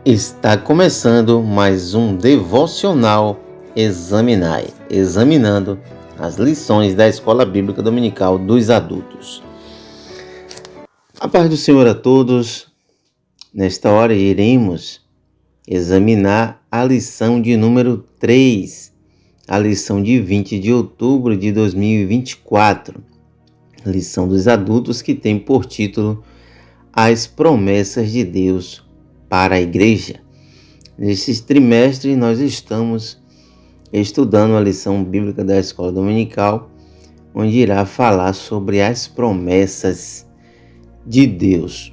Está começando mais um devocional Examinai, examinando as lições da Escola Bíblica Dominical dos Adultos. A paz do Senhor a todos. Nesta hora iremos examinar a lição de número 3, a lição de 20 de outubro de 2024, lição dos adultos que tem por título As Promessas de Deus para a Igreja. Nesse trimestre nós estamos estudando a lição bíblica da Escola Dominical, onde irá falar sobre as promessas de Deus.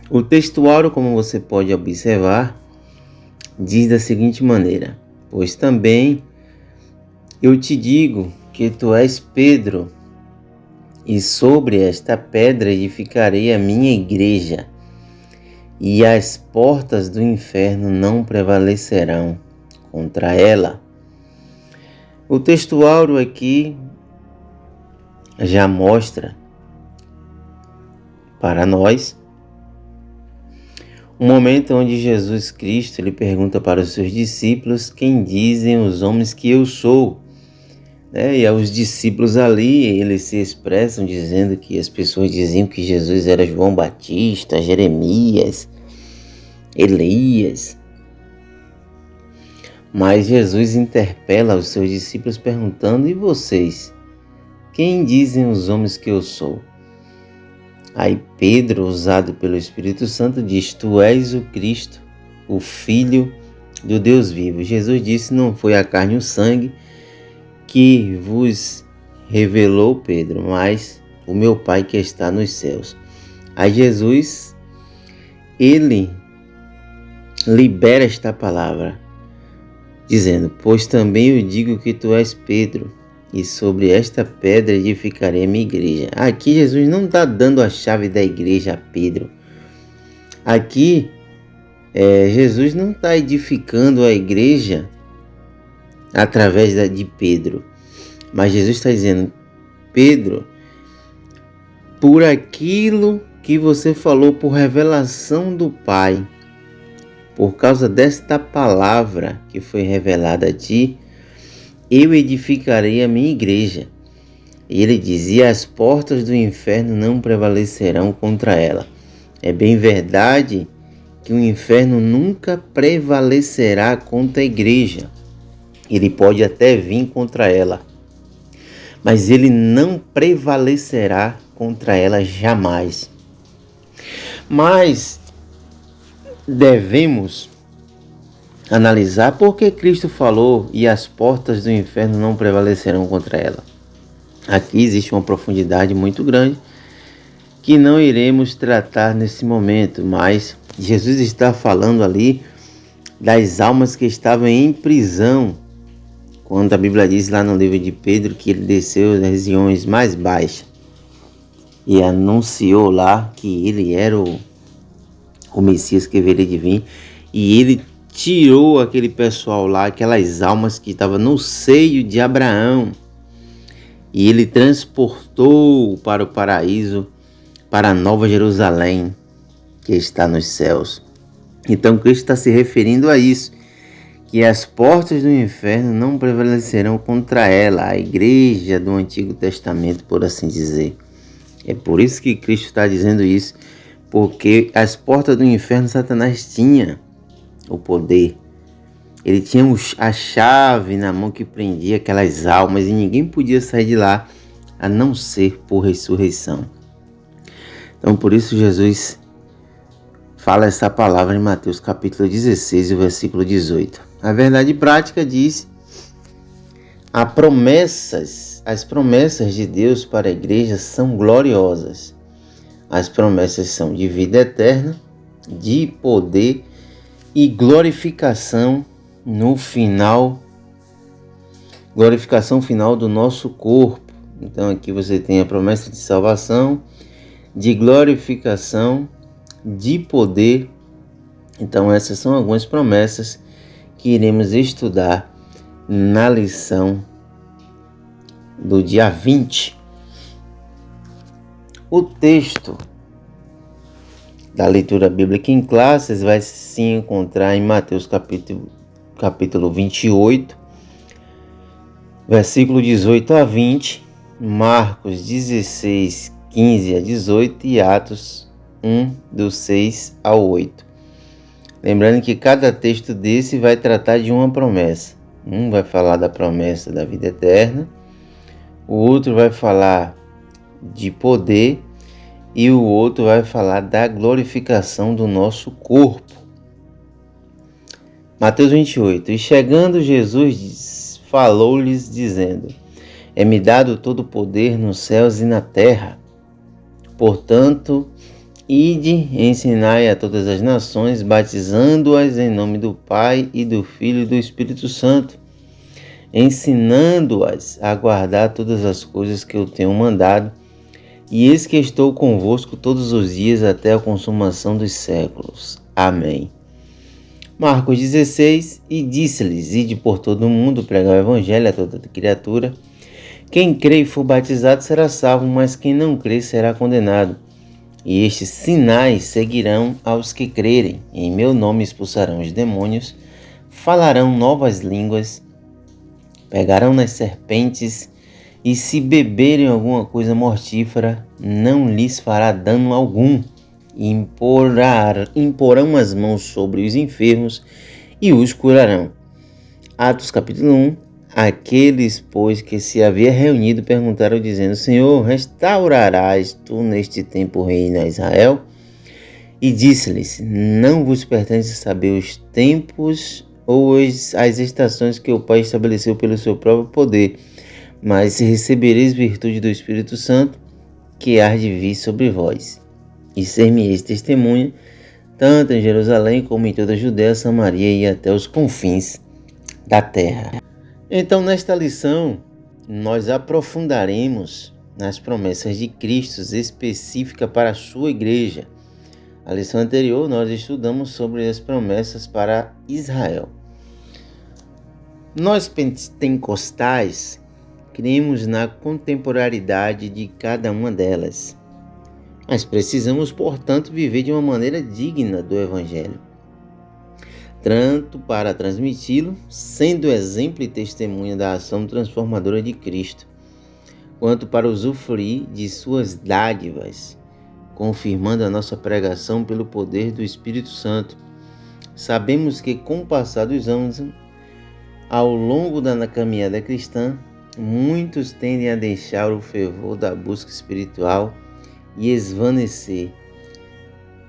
O textuário, como você pode observar, diz da seguinte maneira: pois também eu te digo que tu és Pedro, e sobre esta pedra edificarei a minha igreja, e as portas do inferno não prevalecerão contra ela. O textuário aqui já mostra para nós um momento onde Jesus Cristo ele pergunta para os seus discípulos: quem dizem os homens que eu sou? E aos discípulos ali, eles se expressam dizendo que as pessoas diziam que Jesus era João Batista, Jeremias, Elias. Mas Jesus interpela os seus discípulos perguntando: e vocês? Quem dizem os homens que eu sou? Aí Pedro, usado pelo Espírito Santo, diz: tu és o Cristo, o Filho do Deus vivo. Jesus disse: não foi a carne e o sangue que vos revelou, Pedro, mas o meu Pai que está nos céus. Aí Jesus, ele libera esta palavra, dizendo: pois também eu digo que tu és Pedro, e sobre esta pedra edificarei a minha igreja. Aqui Jesus não está dando a chave da igreja a Pedro. Aqui Jesus não está edificando a igreja através de Pedro, mas Jesus está dizendo: Pedro, por aquilo que você falou, por revelação do Pai, por causa desta palavra que foi revelada a ti, eu edificarei a minha igreja. E ele dizia: as portas do inferno não prevalecerão contra ela. É bem verdade que o inferno nunca prevalecerá contra a igreja. Ele pode até vir contra ela, mas ele não prevalecerá contra ela jamais. Mas devemos analisar por que Cristo falou: e as portas do inferno não prevalecerão contra ela. Aqui existe uma profundidade muito grande que não iremos tratar nesse momento, mas Jesus está falando ali das almas que estavam em prisão, quando a Bíblia diz lá no livro de Pedro que ele desceu das regiões mais baixas e anunciou lá que ele era o Messias que haveria de vir, e ele tirou aquele pessoal lá, aquelas almas que estavam no seio de Abraão, e ele transportou para o paraíso, para a Nova Jerusalém, que está nos céus. Então Cristo está se referindo a isso, que as portas do inferno não prevalecerão contra ela, a igreja do Antigo Testamento, por assim dizer. É por isso que Cristo está dizendo isso, porque as portas do inferno Satanás tinha o poder. Ele tinha a chave na mão que prendia aquelas almas e ninguém podia sair de lá a não ser por ressurreição. Então por isso Jesus fala essa palavra em Mateus capítulo 16, versículo 18. A verdade prática diz: as promessas de Deus para a igreja são gloriosas. As promessas são de vida eterna, de poder e glorificação no final, glorificação final do nosso corpo. Então aqui você tem a promessa de salvação, de glorificação, de poder. Então essas são algumas promessas que iremos estudar na lição do dia 20. O texto da leitura bíblica em classes vai se encontrar em Mateus capítulo 28, versículo 18 a 20, Marcos 16, 15 a 18 e Atos 1, do 6 ao 8. Lembrando que cada texto desse vai tratar de uma promessa. Um vai falar da promessa da vida eterna, o outro vai falar de poder e o outro vai falar da glorificação do nosso corpo. Mateus 28. E chegando Jesus falou-lhes dizendo: É-me dado todo o poder nos céus e na terra. Portanto, ide e ensinai a todas as nações, batizando-as em nome do Pai e do Filho e do Espírito Santo, ensinando-as a guardar todas as coisas que eu tenho mandado. E eis que estou convosco todos os dias até a consumação dos séculos. Amém. Marcos 16. E disse-lhes: Ide por todo o mundo, pregar o evangelho a toda criatura. Quem crê e for batizado será salvo, mas quem não crê será condenado. E estes sinais seguirão aos que crerem. Em meu nome expulsarão os demônios, falarão novas línguas, pegarão nas serpentes, e se beberem alguma coisa mortífera, não lhes fará dano algum. E imporão as mãos sobre os enfermos e os curarão. Atos capítulo 1. Aqueles, pois, que se havia reunido, perguntaram, dizendo: Senhor, restaurarás tu neste tempo o reino a Israel? E disse-lhes: Não vos pertence saber os tempos ou as estações que o Pai estabeleceu pelo seu próprio poder, mas recebereis virtude do Espírito Santo, que há de vir sobre vós. E ser-me-eis testemunha, tanto em Jerusalém como em toda a Judéia, Samaria e até os confins da terra. Então, nesta lição, nós aprofundaremos nas promessas de Cristo específicas para a sua igreja. A lição anterior, nós estudamos sobre as promessas para Israel. Nós pentecostais cremos na contemporaneidade de cada uma delas, mas precisamos, portanto, viver de uma maneira digna do Evangelho, tanto para transmiti-lo, sendo exemplo e testemunha da ação transformadora de Cristo, quanto para usufruir de suas dádivas, confirmando a nossa pregação pelo poder do Espírito Santo. Sabemos que, com o passar dos anos, ao longo da caminhada cristã, muitos tendem a deixar o fervor da busca espiritual e esvanecer.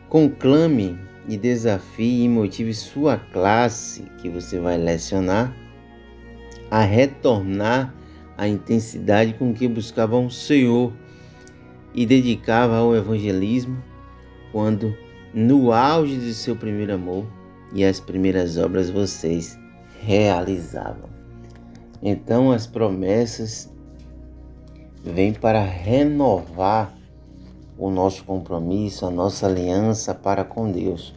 Conclame e desafie e motive sua classe, que você vai lecionar, a retornar à intensidade com que buscavam o Senhor e dedicava ao evangelismo, quando no auge de seu primeiro amor e as primeiras obras vocês realizavam. Então as promessas vêm para renovar o nosso compromisso, a nossa aliança para com Deus.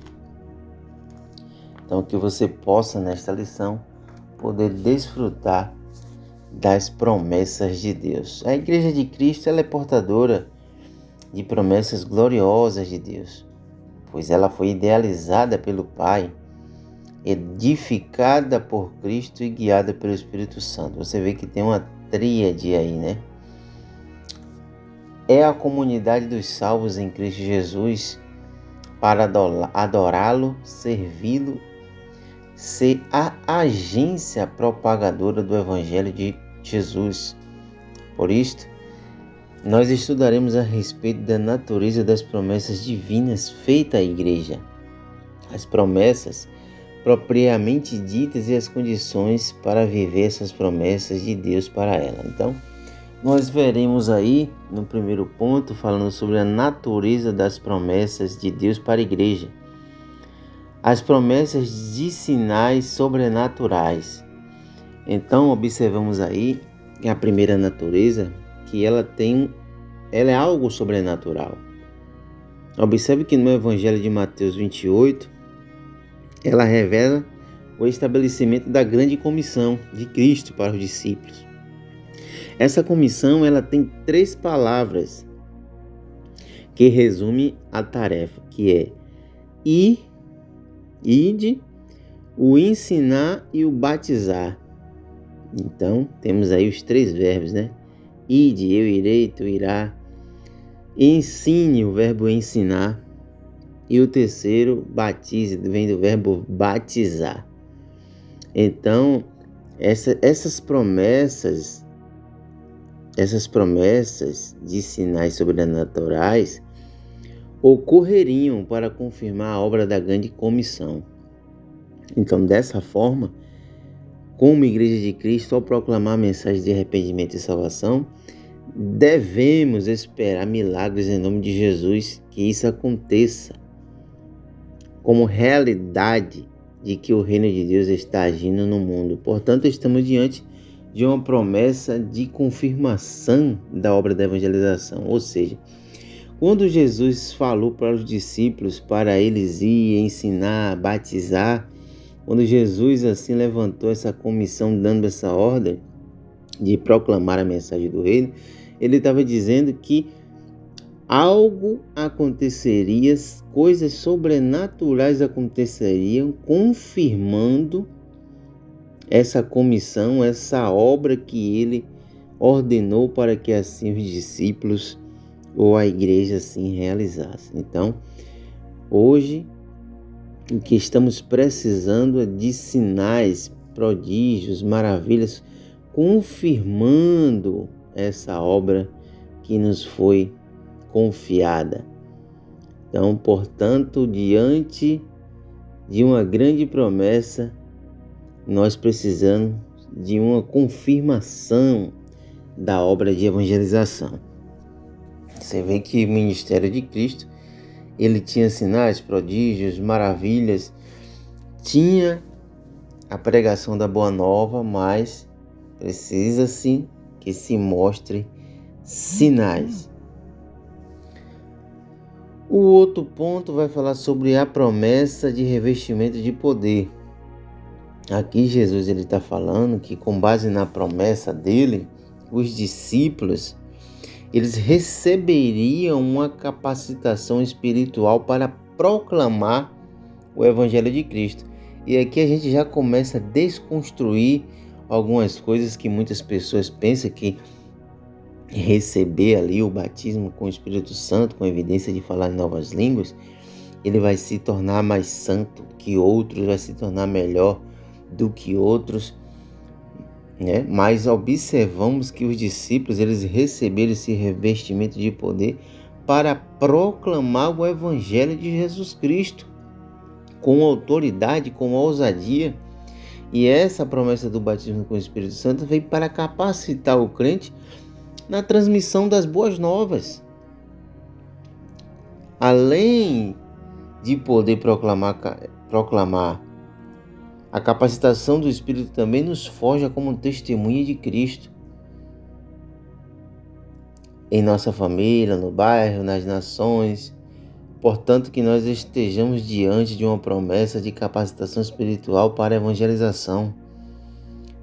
Então que você possa, nesta lição, poder desfrutar das promessas de Deus. A Igreja de Cristo, ela é portadora de promessas gloriosas de Deus, pois ela foi idealizada pelo Pai, edificada por Cristo e guiada pelo Espírito Santo. Você vê que tem uma tríade aí, né? É a comunidade dos salvos em Cristo Jesus para adorá-lo, servi-lo, ser a agência propagadora do Evangelho de Jesus. Por isto, nós estudaremos a respeito da natureza das promessas divinas feitas à igreja, as promessas propriamente ditas e as condições para viver essas promessas de Deus para ela. Então, nós veremos aí, no primeiro ponto, falando sobre a natureza das promessas de Deus para a igreja. As promessas de sinais sobrenaturais. Então, observamos aí que a primeira natureza, que ela é algo sobrenatural. Observe que no Evangelho de Mateus 28, ela revela o estabelecimento da grande comissão de Cristo para os discípulos. Essa comissão, ela tem 3 palavras que resumem a tarefa, que é ide, o ensinar e o batizar. Então, temos aí os 3 verbos, né? Ide, eu irei, tu irá. Ensine, o verbo ensinar. E o terceiro, batize, vem do verbo batizar. Então, essas promessas de sinais sobrenaturais ocorreriam para confirmar a obra da grande comissão. Então, dessa forma, como Igreja de Cristo, ao proclamar a mensagem de arrependimento e salvação, devemos esperar milagres em nome de Jesus, que isso aconteça como realidade de que o reino de Deus está agindo no mundo. Portanto, estamos diante de uma promessa de confirmação da obra da evangelização. Ou seja, quando Jesus falou para os discípulos para eles ir ensinar, batizar, quando Jesus assim levantou essa comissão dando essa ordem de proclamar a mensagem do reino, ele estava dizendo que algo aconteceria, coisas sobrenaturais aconteceriam, confirmando essa comissão, essa obra que ele ordenou para que assim os discípulos ou a igreja assim realizasse. Então, hoje, o que estamos precisando é de sinais, prodígios, maravilhas, confirmando essa obra que nos foi confiada. Então, portanto, diante de uma grande promessa, nós precisamos de uma confirmação da obra de evangelização. Você vê que o ministério de Cristo, ele tinha sinais, prodígios, maravilhas, tinha a pregação da Boa Nova, mas precisa sim que se mostre sinais. O outro ponto vai falar sobre a promessa de revestimento de poder. Aqui Jesus está falando que, com base na promessa dele, os discípulos eles receberiam uma capacitação espiritual para proclamar o Evangelho de Cristo. E aqui a gente já começa a desconstruir algumas coisas que muitas pessoas pensam que receber ali o batismo com o Espírito Santo, com evidência de falar em novas línguas, ele vai se tornar mais santo que outros, vai se tornar melhor do que outros, né? Mas observamos que os discípulos eles receberam esse revestimento de poder para proclamar o Evangelho de Jesus Cristo com autoridade, com ousadia. E essa promessa do batismo com o Espírito Santo veio para capacitar o crente na transmissão das boas novas. Além de poder proclamar, a capacitação do Espírito também nos forja como testemunha de Cristo. Em nossa família, no bairro, nas nações. Portanto, que nós estejamos diante de uma promessa de capacitação espiritual para a evangelização.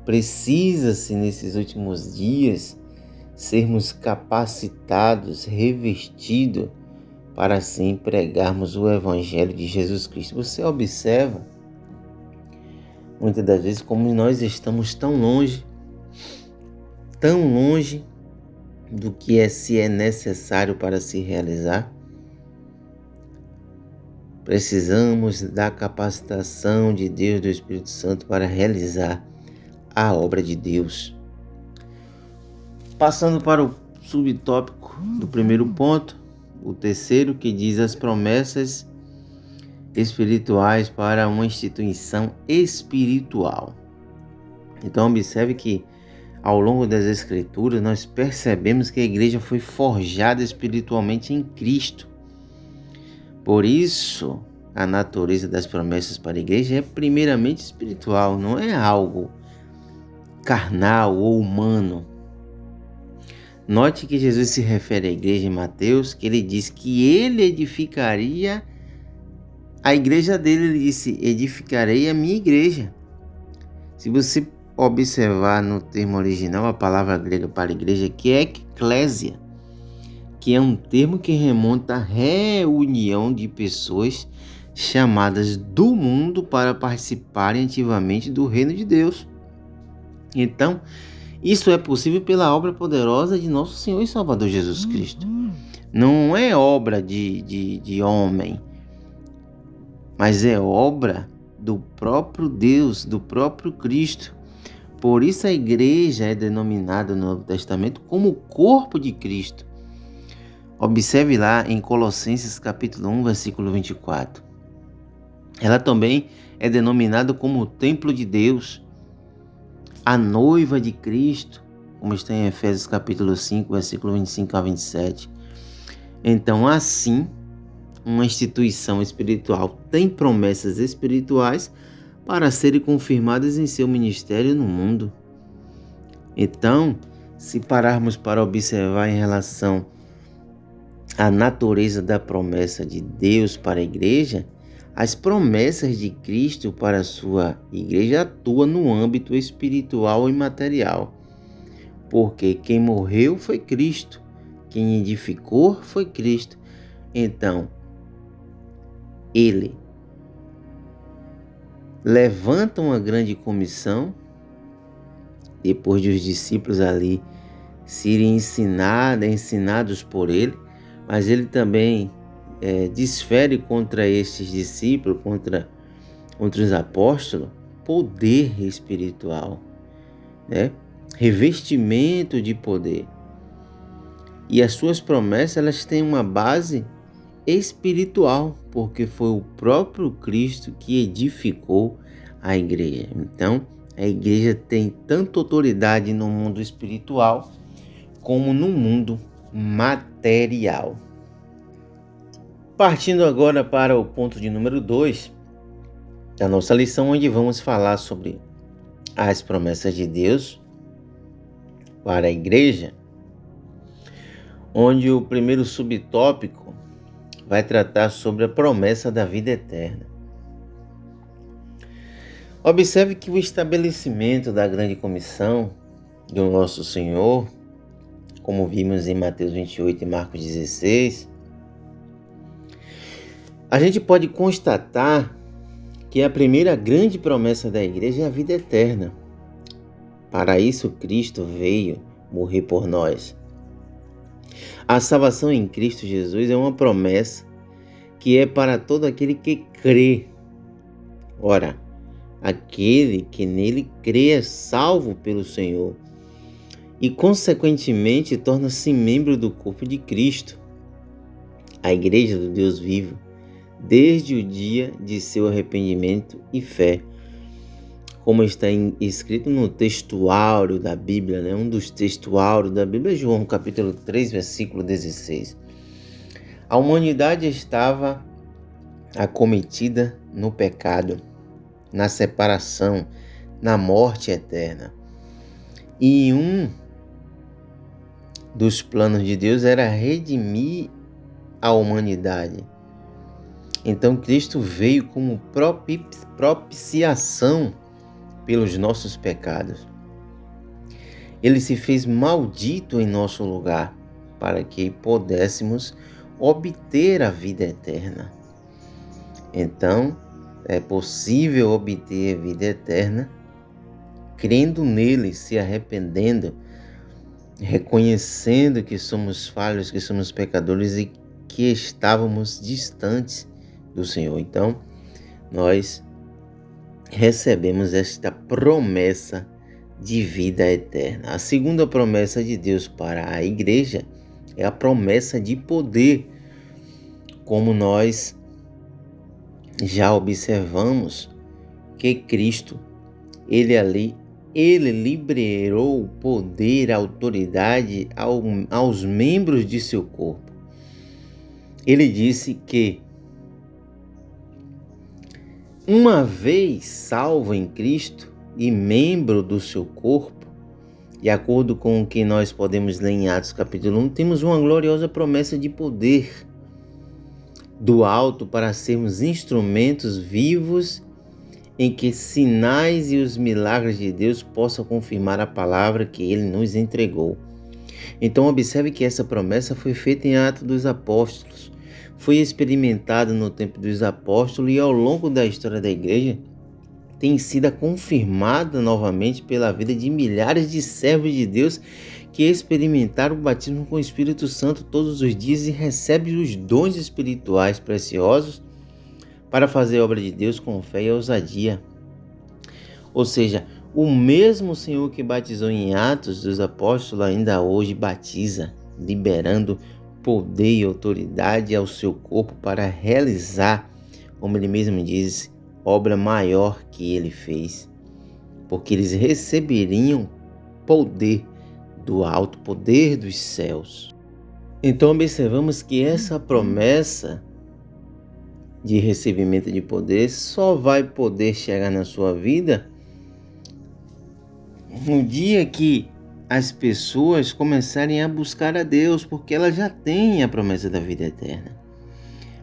Precisa-se, nesses últimos dias, sermos capacitados, revestidos, para assim pregarmos o Evangelho de Jesus Cristo. Você observa, muitas das vezes, como nós estamos tão longe do que se é necessário para se realizar. Precisamos da capacitação de Deus, do Espírito Santo, para realizar a obra de Deus. Passando para o subtópico do primeiro ponto, o terceiro, que diz as promessas espirituais para uma instituição espiritual. Então, observe que ao longo das Escrituras nós percebemos que a igreja foi forjada espiritualmente em Cristo. Por isso, a natureza das promessas para a igreja é primeiramente espiritual, não é algo carnal ou humano. Note que Jesus se refere à igreja em Mateus, que ele diz que ele edificaria a igreja dele. Ele disse: edificarei a minha igreja. Se você observar no termo original, a palavra grega para igreja aqui é eklésia, que é um termo que remonta à reunião de pessoas chamadas do mundo para participarem ativamente do reino de Deus. Então, isso é possível pela obra poderosa de nosso Senhor e Salvador Jesus Cristo. Não é obra de homem, mas é obra do próprio Deus, do próprio Cristo. Por isso a igreja é denominada no Novo Testamento como o corpo de Cristo. Observe lá em Colossenses capítulo 1, versículo 24. Ela também é denominada como o templo de Deus, a noiva de Cristo, como está em Efésios capítulo 5, versículo 25 a 27. Então, assim, uma instituição espiritual tem promessas espirituais para serem confirmadas em seu ministério no mundo. Então, se pararmos para observar em relação à natureza da promessa de Deus para a igreja, as promessas de Cristo para a sua igreja atuam no âmbito espiritual e material, porque quem morreu foi Cristo, quem edificou foi Cristo. Então, ele levanta uma grande comissão, depois de os discípulos ali serem ensinados por ele, mas ele também desfere contra estes discípulos, contra os apóstolos, poder espiritual, né? Revestimento de poder. E as suas promessas, elas têm uma base espiritual, porque foi o próprio Cristo que edificou a igreja. Então, a igreja tem tanta autoridade no mundo espiritual como no mundo material. Partindo agora para o ponto de número 2 da nossa lição, onde vamos falar sobre as promessas de Deus para a igreja, onde o primeiro subtópico vai tratar sobre a promessa da vida eterna. Observe que o estabelecimento da grande comissão do nosso Senhor, como vimos em Mateus 28 e Marcos 16, a gente pode constatar que a primeira grande promessa da igreja é a vida eterna. Para isso, Cristo veio morrer por nós. A salvação em Cristo Jesus é uma promessa que é para todo aquele que crê. Ora, aquele que nele crê é salvo pelo Senhor e, consequentemente, torna-se membro do corpo de Cristo, a igreja do Deus vivo, desde o dia de seu arrependimento e fé, como está escrito no textuário da Bíblia, né? Um dos textuários da Bíblia é João, capítulo 3, versículo 16. A humanidade estava acometida no pecado, na separação, na morte eterna. E um dos planos de Deus era redimir a humanidade. Então Cristo veio como propiciação pelos nossos pecados. Ele se fez maldito em nosso lugar, para que pudéssemos obter a vida eterna. Então, é possível obter a vida eterna crendo nele, se arrependendo, reconhecendo que somos falhos, que somos pecadores e que estávamos distantes do Senhor. Então, nós recebemos esta promessa de vida eterna. A segunda promessa de Deus para a igreja é a promessa de poder. Como nós já observamos que Cristo, ele liberou poder, autoridade aos membros de seu corpo. Ele disse que uma vez salvo em Cristo e membro do seu corpo, de acordo com o que nós podemos ler em Atos capítulo 1, temos uma gloriosa promessa de poder do alto para sermos instrumentos vivos em que sinais e os milagres de Deus possam confirmar a palavra que Ele nos entregou. Então observe que essa promessa foi feita em Atos dos Apóstolos, foi experimentada no tempo dos apóstolos e ao longo da história da igreja tem sido confirmada novamente pela vida de milhares de servos de Deus que experimentaram o batismo com o Espírito Santo todos os dias e recebem os dons espirituais preciosos para fazer a obra de Deus com fé e ousadia. Ou seja, o mesmo Senhor que batizou em Atos dos Apóstolos ainda hoje batiza, liberando poder e autoridade ao seu corpo para realizar, como ele mesmo diz, obra maior que ele fez, porque eles receberiam poder do alto, poder dos céus. Então observamos que essa promessa de recebimento de poder só vai poder chegar na sua vida no dia que as pessoas começarem a buscar a Deus, porque ela já tem a promessa da vida eterna.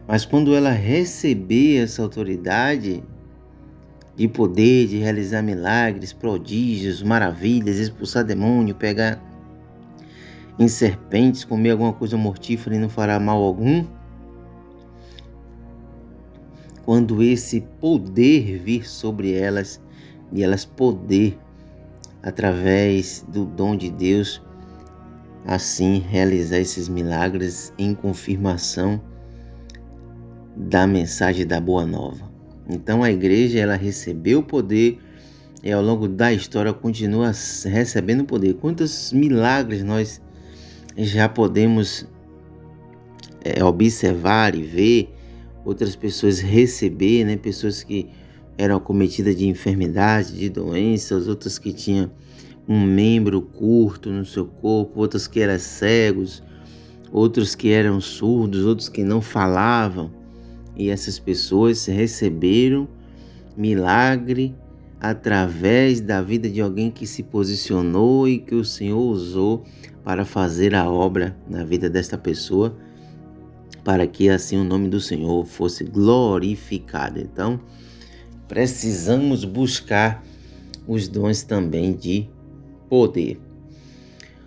Mas quando ela receber essa autoridade de poder, de realizar milagres, prodígios, maravilhas, expulsar demônio, pegar em serpentes, comer alguma coisa mortífera e não fará mal algum, quando esse poder vir sobre elas e elas poder, através do dom de Deus, assim realizar esses milagres em confirmação da mensagem da Boa Nova. Então a igreja ela recebeu o poder e ao longo da história continua recebendo poder. Quantos milagres nós já podemos observar e ver outras pessoas receber, né? Pessoas que eram acometidas de enfermidades, de doenças, outras que tinham um membro curto no seu corpo, outros que eram cegos, outros que eram surdos, outros que não falavam. E essas pessoas receberam milagre através da vida de alguém que se posicionou e que o Senhor usou para fazer a obra na vida desta pessoa, para que assim o nome do Senhor fosse glorificado. Então, precisamos buscar os dons também de poder.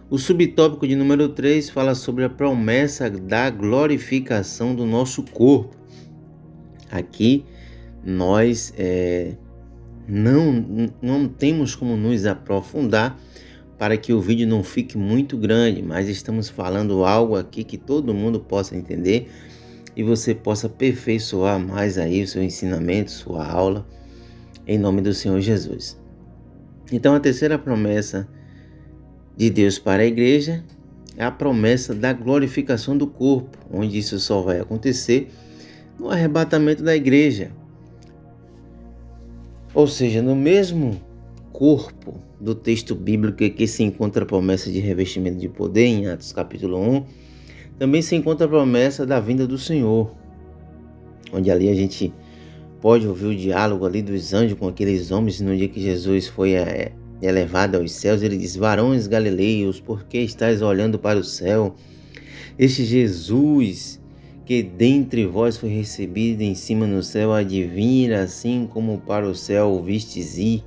O subtópico de número 3 fala sobre a promessa da glorificação do nosso corpo. Aqui nós não temos como nos aprofundar para que o vídeo não fique muito grande, mas estamos falando algo aqui que todo mundo possa entender e você possa aperfeiçoar mais aí o seu ensinamento, sua aula, em nome do Senhor Jesus. Então a terceira promessa de Deus para a igreja é a promessa da glorificação do corpo, onde isso só vai acontecer no arrebatamento da igreja. Ou seja, no mesmo corpo do texto bíblico que se encontra a promessa de revestimento de poder, em Atos capítulo 1, também se encontra a promessa da vinda do Senhor, onde ali a gente pode ouvir o diálogo ali dos anjos com aqueles homens no dia que Jesus foi elevado aos céus. Ele diz: varões galileus, por que estáis olhando para o céu? Este Jesus que dentre vós foi recebido em cima no céu, há de vir assim como para o céu o vistes ir.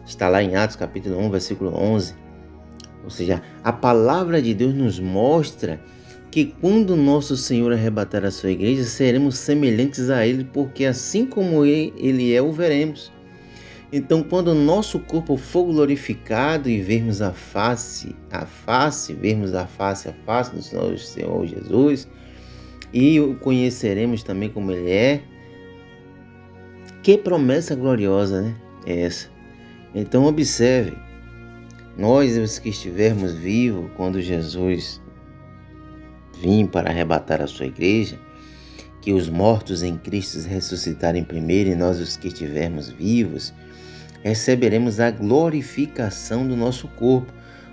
Está lá em Atos capítulo 1, versículo 11. Ou seja, a palavra de Deus nos mostra que quando nosso Senhor arrebatar a sua igreja, seremos semelhantes a Ele, porque assim como Ele é, o veremos. Então, quando o nosso corpo for glorificado e vermos a face a face, vermos a face do Senhor Jesus, e o conheceremos também como Ele é. Que promessa gloriosa, né? É essa. Então observe, nós os que estivermos vivos quando Jesus vir para arrebatar a sua igreja, que os mortos em Cristo ressuscitarem primeiro e nós os que estivermos vivos, receberemos a glorificação do nosso corpo.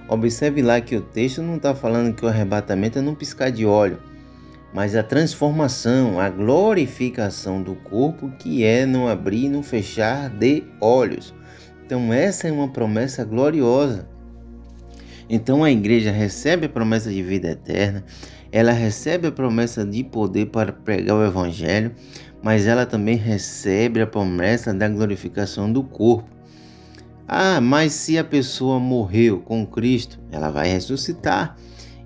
Observe lá que o texto não está falando que o arrebatamento é num piscar de olho, mas a transformação, a glorificação do corpo, que é no abrir e no fechar de olhos. Então essa é uma promessa gloriosa. Então a igreja recebe a promessa de vida eterna, ela recebe a promessa de poder para pregar o evangelho, mas ela também recebe a promessa da glorificação do corpo. Mas se a pessoa morreu com Cristo, ela vai ressuscitar.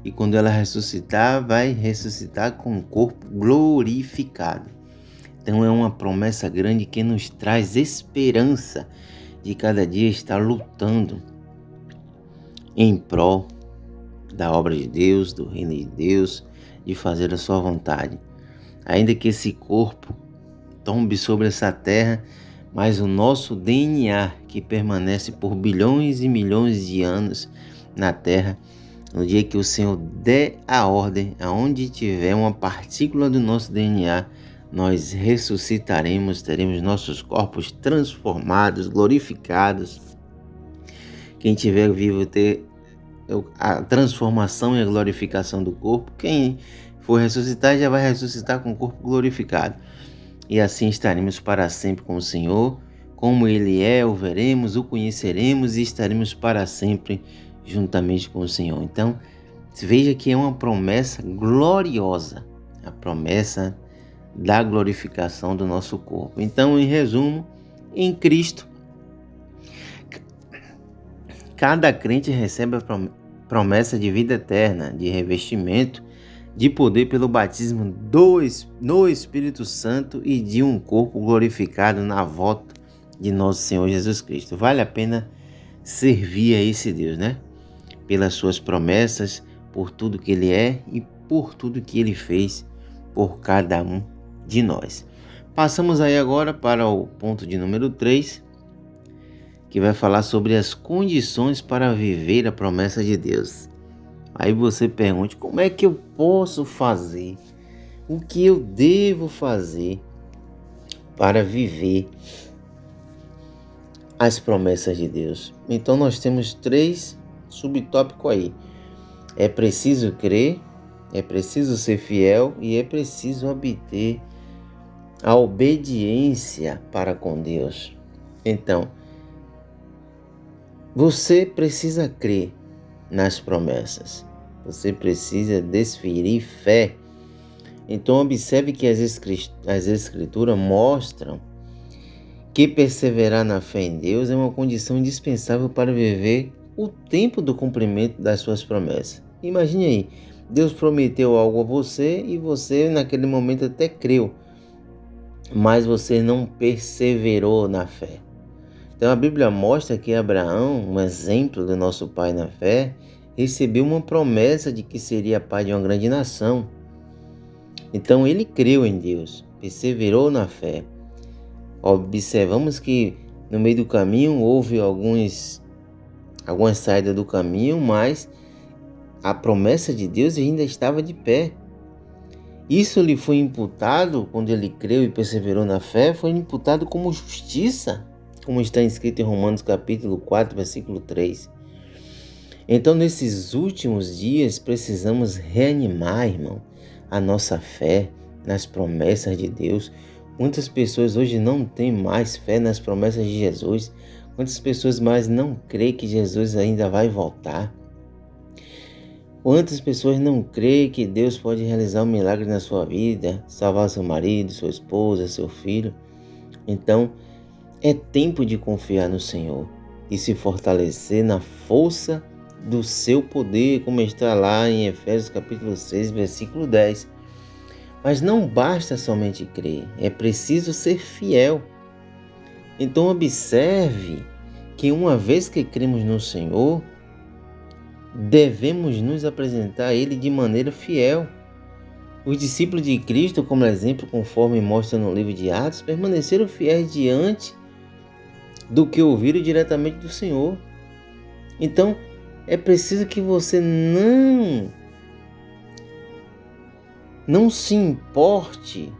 e quando ela ressuscitar, vai ressuscitar com um corpo glorificado. Então é uma promessa grande que nos traz esperança de cada dia estar lutando em prol da obra de Deus, do reino de Deus, de fazer a sua vontade. Ainda que esse corpo tombe sobre essa terra, mas o nosso DNA, que permanece por bilhões e milhões de anos na terra, no dia que o Senhor der a ordem, aonde tiver uma partícula do nosso DNA, nós ressuscitaremos, teremos nossos corpos transformados, glorificados. Quem estiver vivo ter a transformação e a glorificação do corpo. Quem for ressuscitar já vai ressuscitar com o corpo glorificado. E assim estaremos para sempre com o Senhor. Como Ele é, o veremos, o conheceremos e estaremos para sempre juntamente com o Senhor. Então, veja que é uma promessa gloriosa, a promessa da glorificação do nosso corpo. Então, em resumo, em Cristo, cada crente recebe a promessa de vida eterna, de revestimento, de poder pelo batismo no Espírito Santo e de um corpo glorificado na volta de nosso Senhor Jesus Cristo. Vale a pena servir a esse Deus, né? Pelas suas promessas, por tudo que Ele é e por tudo que Ele fez por cada um de nós. Passamos aí agora para o ponto de número 3, que vai falar sobre as condições para viver a promessa de Deus. Aí você pergunta, como é que eu posso fazer? O que eu devo fazer para viver as promessas de Deus? Então nós temos 3 subtópicos aí. É preciso crer, é preciso ser fiel e é preciso obter a obediência para com Deus. Então, você precisa crer nas promessas. Você precisa desferir fé. Então observe que as escrituras mostram que perseverar na fé em Deus é uma condição indispensável para viver o tempo do cumprimento das suas promessas. Imagine aí, Deus prometeu algo a você e você naquele momento até creu, mas você não perseverou na fé. Então a Bíblia mostra que Abraão, um exemplo do nosso pai na fé, recebeu uma promessa de que seria pai de uma grande nação. Então ele creu em Deus, perseverou na fé. Observamos que no meio do caminho houve algumas saídas do caminho, mas a promessa de Deus ainda estava de pé. Isso lhe foi imputado, quando ele creu e perseverou na fé, foi imputado como justiça, como está escrito em Romanos capítulo 4, versículo 3. Então, nesses últimos dias, precisamos reanimar, irmão, a nossa fé nas promessas de Deus. Muitas pessoas hoje não têm mais fé nas promessas de Jesus. Quantas pessoas mais não creem que Jesus ainda vai voltar? Quantas pessoas não creem que Deus pode realizar um milagre na sua vida, salvar seu marido, sua esposa, seu filho? Então, é tempo de confiar no Senhor e se fortalecer na força do seu poder, como está lá em Efésios capítulo 6, versículo 10. Mas não basta somente crer, é preciso ser fiel. Então observe que uma vez que cremos no Senhor, devemos nos apresentar a Ele de maneira fiel. Os discípulos de Cristo, como exemplo, conforme mostra no livro de Atos, permaneceram fiéis diante do que ouviram diretamente do Senhor. Então, é preciso que você não se importe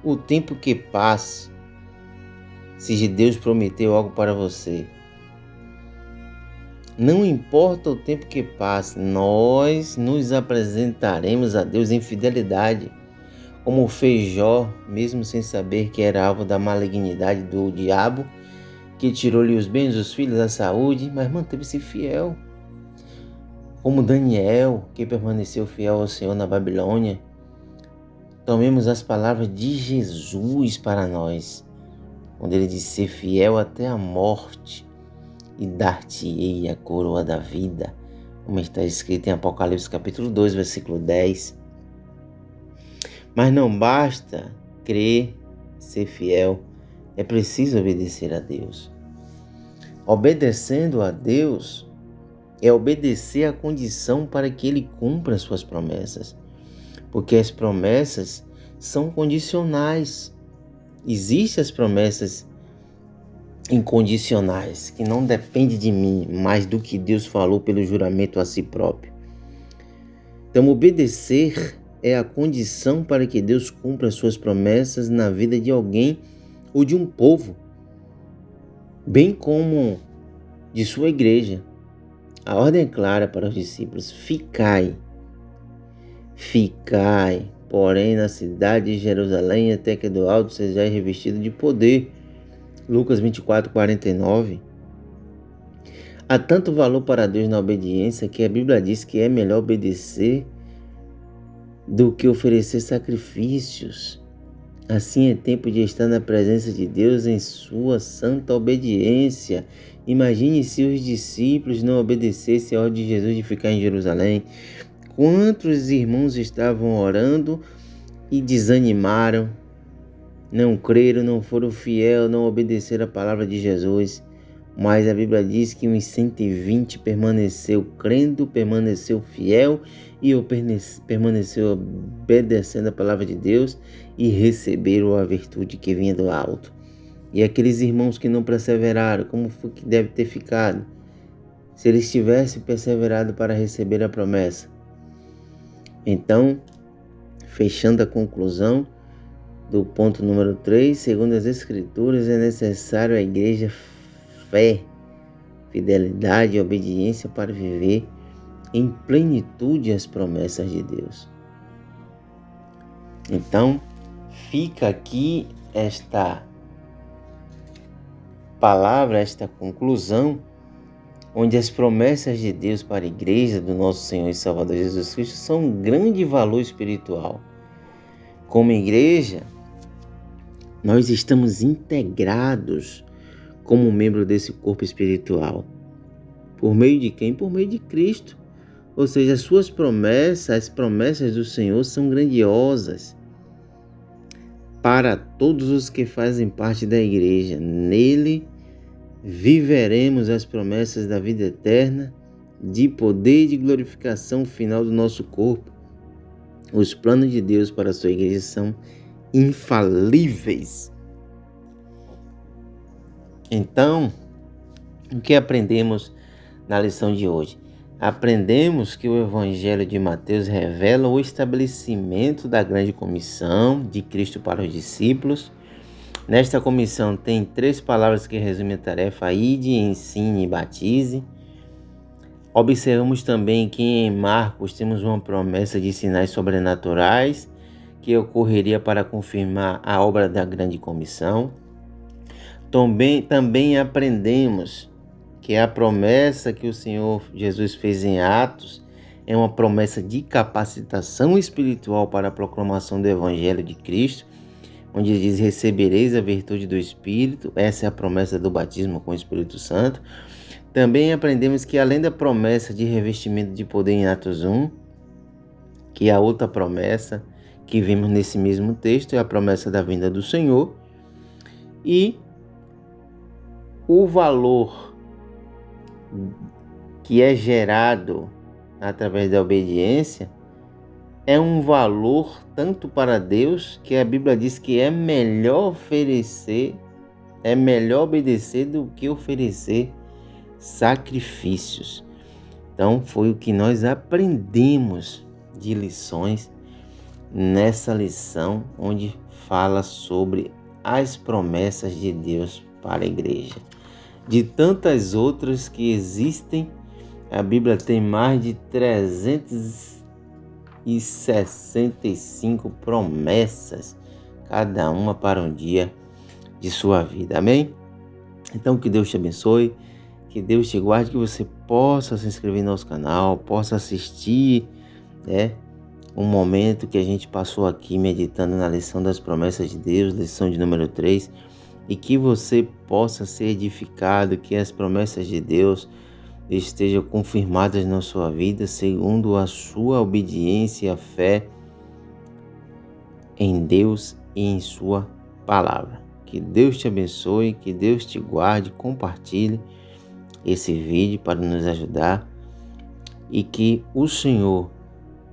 o tempo que passe, se Deus prometeu algo para você. Não importa o tempo que passe, nós nos apresentaremos a Deus em fidelidade, como fez Jó, mesmo sem saber que era alvo da malignidade do diabo, que tirou-lhe os bens, os filhos, a saúde, mas manteve-se fiel. Como Daniel, que permaneceu fiel ao Senhor na Babilônia. Tomemos as palavras de Jesus para nós, onde ele disse: ser fiel até a morte e dar-te-ei a coroa da vida. como está escrito em Apocalipse capítulo 2, versículo 10. Mas não basta crer, ser fiel, é preciso obedecer a Deus. Obedecendo a Deus é obedecer à condição para que Ele cumpra as suas promessas, porque as promessas são condicionais. Existem as promessas incondicionais, que não dependem de mim, mais do que Deus falou pelo juramento a si próprio. Então, obedecer é a condição para que Deus cumpra as suas promessas na vida de alguém ou de um povo, bem como de sua igreja. A ordem é clara para os discípulos: ficai, porém, na cidade de Jerusalém, até que do alto sejais revestido de poder. Lucas 24, 49. Há tanto valor para Deus na obediência que a Bíblia diz que é melhor obedecer do que oferecer sacrifícios. Assim é tempo de estar na presença de Deus em sua santa obediência. Imagine se os discípulos não obedecessem a ordem de Jesus de ficar em Jerusalém. Quantos irmãos estavam orando e desanimaram, não creram, não foram fiéis, não obedeceram a palavra de Jesus. Mas a Bíblia diz que uns 120 permaneceu crendo, permaneceu fiel e permaneceu obedecendo a palavra de Deus e receberam a virtude que vinha do alto. E aqueles irmãos que não perseveraram, como foi que deve ter ficado? Se eles tivessem perseverado para receber a promessa. Então, fechando a conclusão do ponto número 3, segundo as Escrituras, é necessário à igreja fé, fidelidade e obediência para viver em plenitude as promessas de Deus. Então, fica aqui esta palavra, esta conclusão, onde as promessas de Deus para a igreja do nosso Senhor e Salvador Jesus Cristo são um grande valor espiritual. Como igreja, nós estamos integrados como membro desse corpo espiritual. Por meio de quem? Por meio de Cristo. Ou seja, as suas promessas, as promessas do Senhor são grandiosas para todos os que fazem parte da igreja. Nele viveremos as promessas da vida eterna, de poder e de glorificação final do nosso corpo. Os planos de Deus para a sua igreja são infalíveis. Então, o que aprendemos na lição de hoje? Aprendemos que o Evangelho de Mateus revela o estabelecimento da grande comissão de Cristo para os discípulos. Nesta comissão tem 3 palavras que resumem a tarefa: ide, ensine e batize. Observamos também que em Marcos temos uma promessa de sinais sobrenaturais que ocorreria para confirmar a obra da grande comissão. Também aprendemos que a promessa que o Senhor Jesus fez em Atos é uma promessa de capacitação espiritual para a proclamação do Evangelho de Cristo, onde diz: recebereis a virtude do Espírito. Essa é a promessa do batismo com o Espírito Santo. Também aprendemos que, além da promessa de revestimento de poder em Atos 1, que a outra promessa que vimos nesse mesmo texto é a promessa da vinda do Senhor, e o valor que é gerado através da obediência é um valor tanto para Deus, que a Bíblia diz que é melhor obedecer do que oferecer sacrifícios. Então, foi o que nós aprendemos de lições nessa lição, onde fala sobre as promessas de Deus para a igreja. De tantas outras que existem, a Bíblia tem mais de 365 promessas, cada uma para um dia de sua vida. Amém? Então, que Deus te abençoe, que Deus te guarde, que você possa se inscrever no nosso canal, possa assistir, um momento que a gente passou aqui meditando na lição das promessas de Deus, lição de número 3, e que você possa ser edificado, que as promessas de Deus estejam confirmadas na sua vida segundo a sua obediência e a fé em Deus e em sua palavra. Que Deus te abençoe, que Deus te guarde, compartilhe esse vídeo para nos ajudar e que o Senhor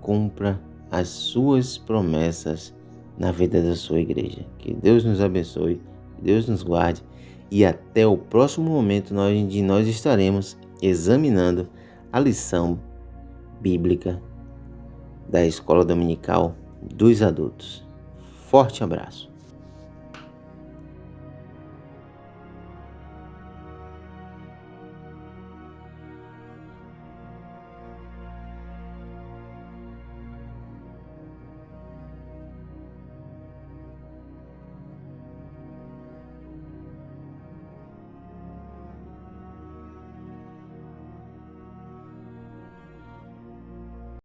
cumpra as suas promessas na vida da sua igreja. Que Deus nos abençoe, que Deus nos guarde e até o próximo momento onde nós estaremos examinando a lição bíblica da Escola Dominical dos Adultos. Forte abraço.